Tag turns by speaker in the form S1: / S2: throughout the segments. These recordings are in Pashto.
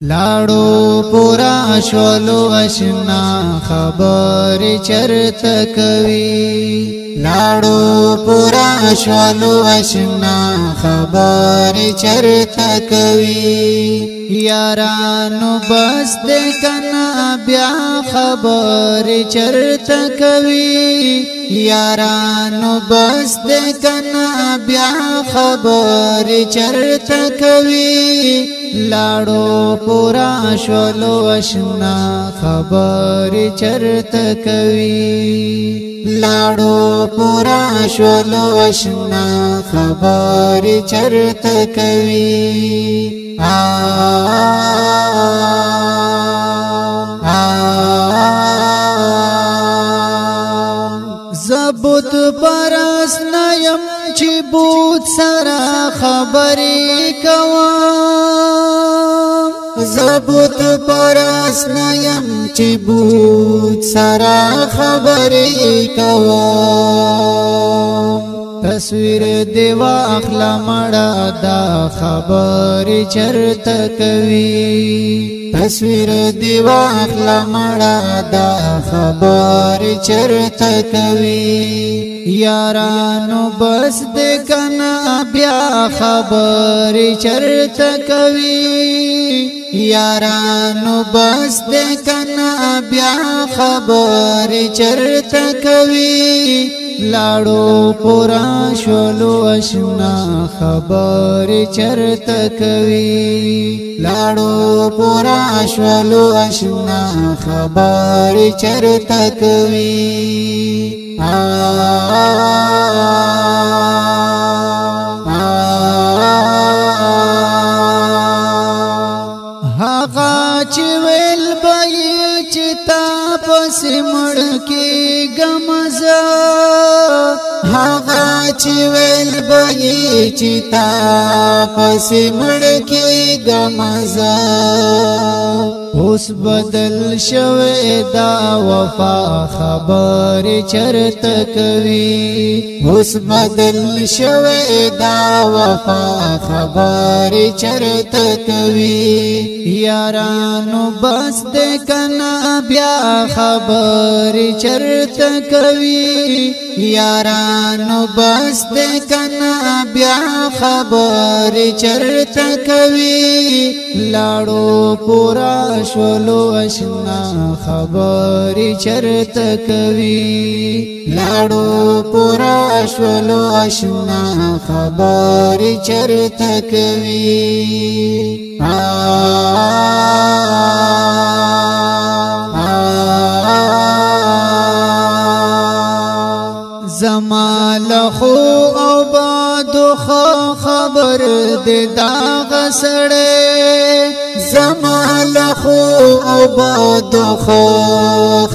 S1: لاړو پورا شولو اشنا خبر چرته کوي لاړو پورا شولو اشنا خبر چرته کوي یارانو بس د کنا بیا خبر چرته کوي یارانو بس د کنا بیا خبر چرته کوي لاړو پورا شولو اشنا خبر چرته کوي لاړو پورا شولو اشنا خبر چرته کوي زبط پرس نیم چی بود سرا خبری کوام زبط پرس نیم چی بود سرا خبری کوام تصویر دیوا اخلا مڑا دا خبر چرته کوي تصویر دیوا اخلا مڑا دا خبر چرته کوي یارانو بس د کنا بیا خبر چرته کوي یارانو بس د کنا بیا خبر چرته کوي لاړو پورا شولو اشنا خبر چرته کوي لاړو پورا شولو اشنا خبر چرته کوي هغه چې ویل به چې تا پس مړ کې غمزه هغه چې ویل به چې تا پس مړ کې غمزه اوس بدل شوه دا وفا خبر چرته کوي اوس بدل شوه دا وفا خبر چرته کوي یارانو بس د کنا بیا خبر چرته کوي یارانو بس د کنا بیا خبر چرته کوي لاړو پورا شولو اشنا خبر چرته کوي لاړو پورا شولو اشنا خبر چرته کوي زمال خو او باد خو خبر د داغ سړې زمال خو او باد خو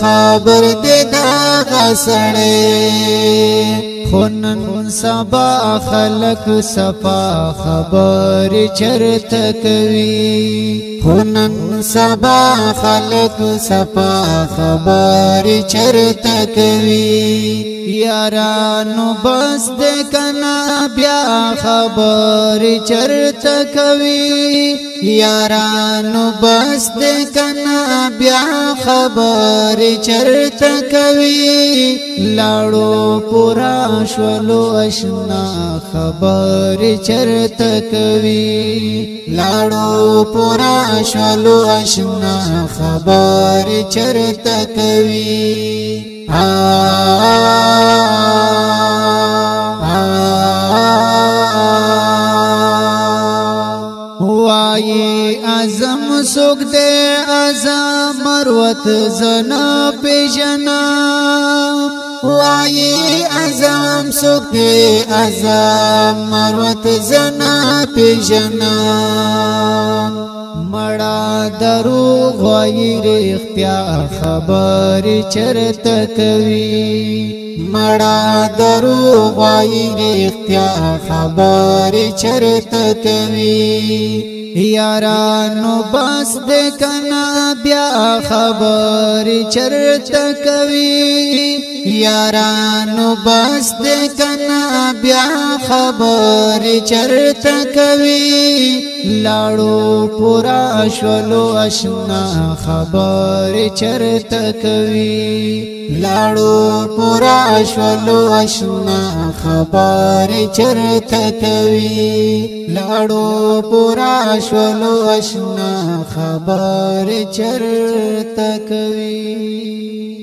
S1: خبر د داغ سړې خونن سبا خلق صفا خبر چرته کوي خونن سبا خلق صفا خبر چرته کوي یارانو بس د کنا بیا خبر چرته کوي یارانو بس د کنا بیا خبر چرته کوي لاړو پورا شولو اشنا خبر چرته کوي لاړو پورا شولو اشنا خبر چرته کوي وای اعظم سوک دے اعظم مروت زنا پیجنا وای اعظم سوک دے اعظم مروت زنا پیجنا مڑا دروغ وای رختیا خبر چرته کوي مڑا دروغ وای رختیا خبر چرته کوي یارانو بس د کنا بیا خبر چرته کوي یارانو بس دې کنا بیا خبر چرته کوي لاړو پورا شولو آشنا خبر چرته کوي لاړو پورا شولو آشنا خبر چرته کوي لاړو پورا شولو آشنا خبر چرته کوي